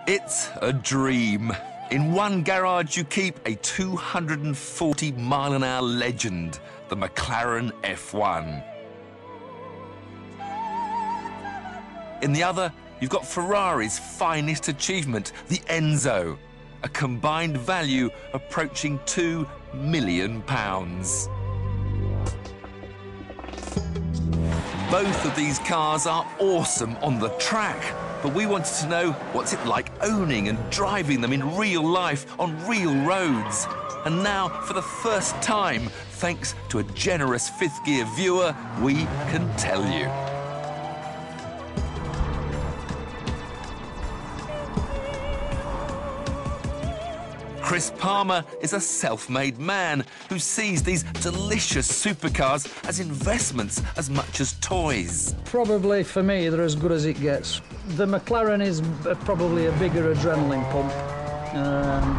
It's a dream. In one garage, you keep a 240-mile-an-hour legend, the McLaren F1. In the other, you've got Ferrari's finest achievement, the Enzo, a combined value approaching £2 million. Both of these cars are awesome on the track, but we wanted to know what's it like owning and driving them in real life on real roads. And now, for the first time, thanks to a generous fifth gear viewer, we can tell you. Chris Palmer is a self-made man who sees these delicious supercars as investments as much as toys. Probably, for me, they're as good as it gets. The McLaren is probably a bigger adrenaline pump.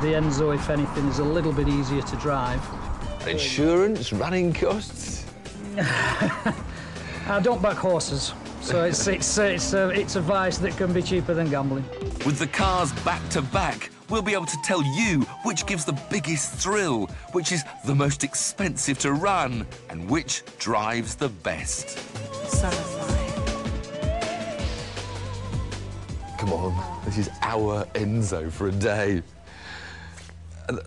The Enzo, if anything, is a little bit easier to drive. Insurance, running costs? I don't back horses, so it's a vice that can be cheaper than gambling. With the cars back-to-back, we'll be able to tell you which gives the biggest thrill, which is the most expensive to run, and which drives the best. Come on, this is our Enzo for a day.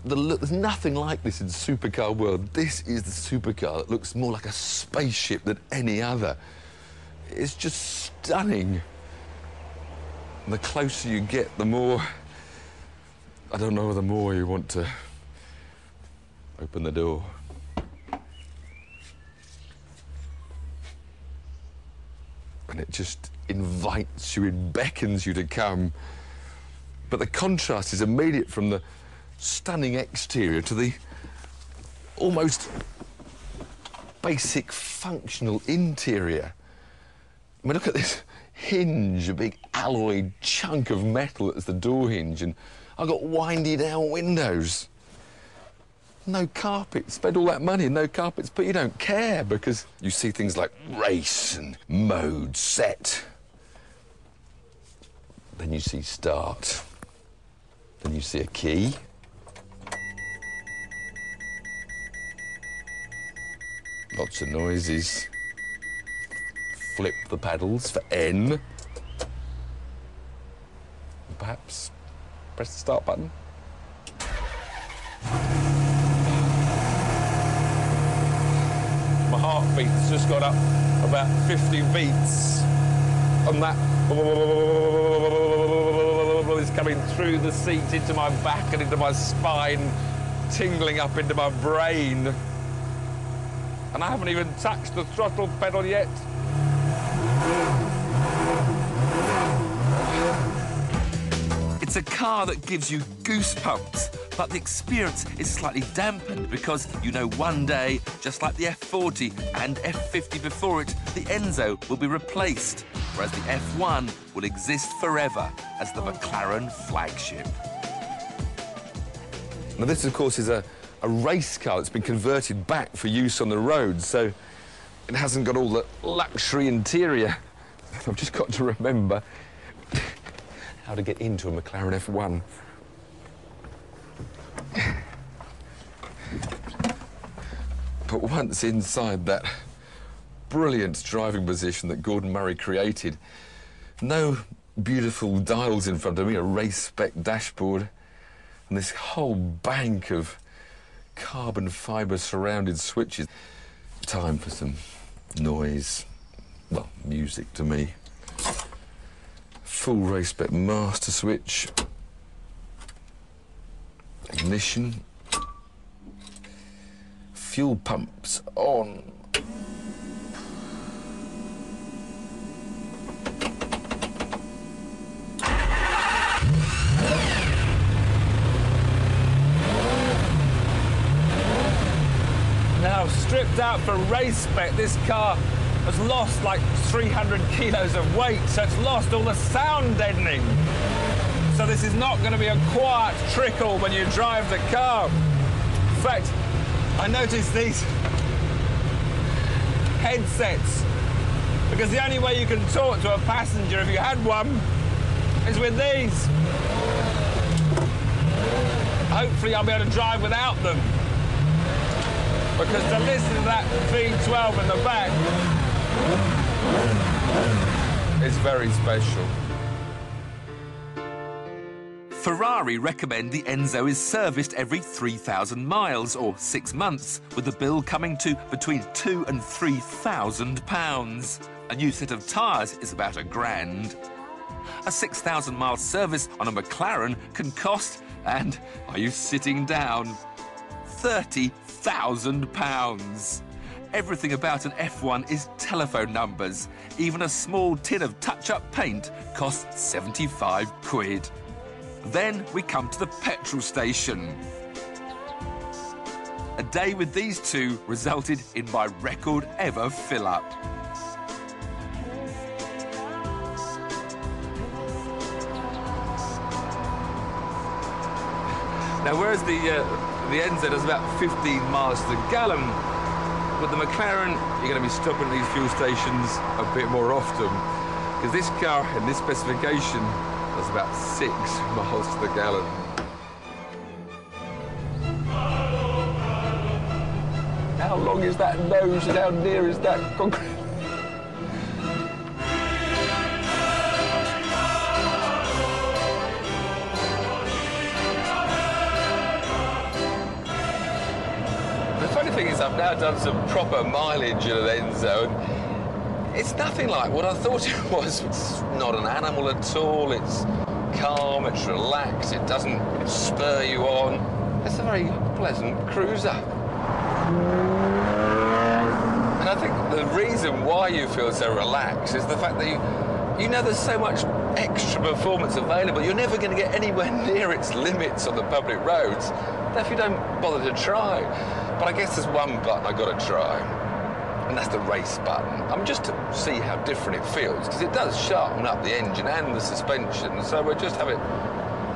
There's nothing like this in the supercar world. This is the supercar that looks more like a spaceship than any other. It's just stunning. And the closer you get, the more... I don't know, the more you want to open the door. And it just invites you, it beckons you to come. But the contrast is immediate from the stunning exterior to the almost basic functional interior. I mean, look at this hinge, a big alloy chunk of metal that's the door hinge, and I've got windy down windows. No carpets. Spend all that money and no carpets, but you don't care because you see things like race and mode set. Then you see start. Then you see a key. Lots of noises. Flip the paddles for N. Perhaps press the start button. My heartbeat's just got up about 50 beats. And that is coming through the seat into my back and into my spine, tingling up into my brain. And I haven't even touched the throttle pedal yet. It's a car that gives you goosebumps, but the experience is slightly dampened because you know one day, just like the F40 and F50 before it, the Enzo will be replaced, whereas the F1 will exist forever as the McLaren flagship. Now this, of course, is a race car that's been converted back for use on the road, so it hasn't got all the luxury interior. I've just got to remember how to get into a McLaren F1. But once inside that brilliant driving position that Gordon Murray created, no beautiful dials in front of me, a race-spec dashboard, and this whole bank of carbon fibre surrounded switches. Time for some noise. Well, music to me. Full race-spec master switch. Ignition. Fuel pumps on. Now, stripped out for race spec, this car has lost like 300 kilos of weight, so it's lost all the sound deadening. So this is not going to be a quiet trickle when you drive the car. In fact, I noticed these headsets, because the only way you can talk to a passenger if you had one is with these. hopefully I'll be able to drive without them. Because to listen to that V12 in the back is very special. Ferrari recommend the Enzo is serviced every 3,000 miles, or 6 months, with the bill coming to between £2,000 and £3,000. A new set of tyres is about £1,000. A 6,000-mile service on a McLaren can cost, and are you sitting down, £30,000. Everything about an F1 is telephone numbers. Even a small tin of touch-up paint costs 75 quid. Then we come to the petrol station. A day with these two resulted in my record ever fill-up. Now, whereas the Enzo does about 15 miles to the gallon, with the McLaren, you're going to be stopping at these fuel stations a bit more often, because this car in this specification does about 6 miles to the gallon. How long is that nose and how near is that concrete? The funny thing is I've now done some proper mileage in an Enzo, and it's nothing like what I thought it was. It's not an animal at all. It's calm, it's relaxed, it doesn't spur you on. It's a very pleasant cruiser. And I think the reason why you feel so relaxed is the fact that you know there's so much extra performance available. You're never going to get anywhere near its limits on the public roads if you don't bother to try. But I guess there's one button I've got to try, and that's the race button. Just to see how different it feels, because it does sharpen up the engine and the suspension. So we'll just have it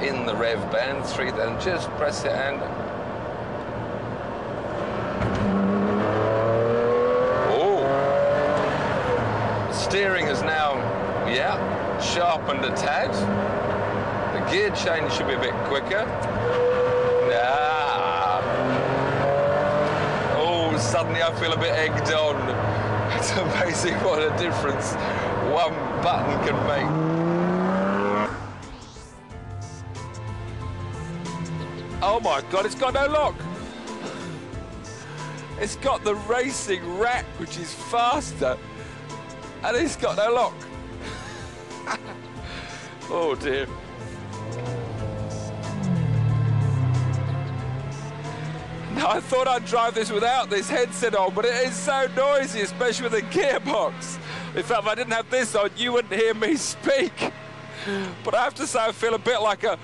in the rev band, 3, then just press it and... Oh! Steering is now, yeah, sharpened a tad. The gear change should be a bit quicker. Suddenly I feel a bit egged on. It's amazing what a difference one button can make. Oh my God, it's got no lock. It's got the racing rack, which is faster, and it's got no lock. Oh dear. Now, I thought I'd drive this without this headset on, but it is so noisy, especially with the gearbox. In fact, if I didn't have this on, you wouldn't hear me speak. But I have to say, I feel a bit like a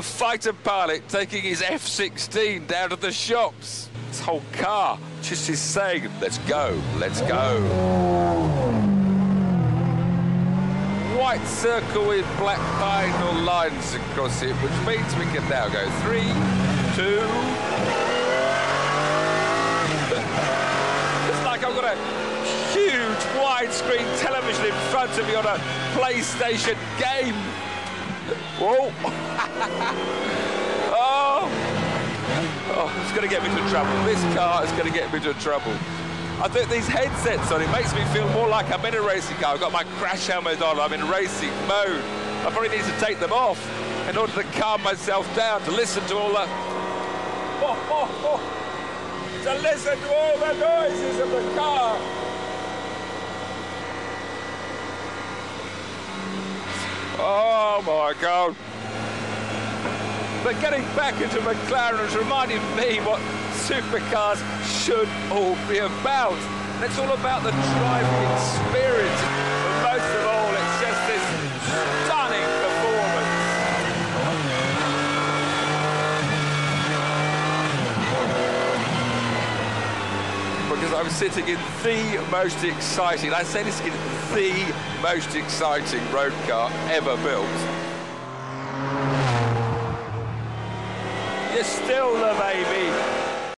fighter pilot taking his F-16 down to the shops. This whole car just is saying, let's go, let's go. White circle with black diagonal lines across it, which means we can now go 3, 2... I've got a huge widescreen television in front of me on a PlayStation game. Whoa. Oh, it's going to get me into trouble. This car is going to get me into trouble. I think these headsets on, it makes me feel more like I'm in a racing car. I've got my crash helmet on, I'm in racing mode. I probably need to take them off in order to calm myself down, to listen to all that. To listen to all the noises of the car. Oh my God. But getting back into McLaren has reminded me what supercars should all be about. And it's all about the driving experience. But most of all, it's just this stunning performance. Because I'm sitting in the most exciting, I say this again, the most exciting road car ever built. You're still the baby.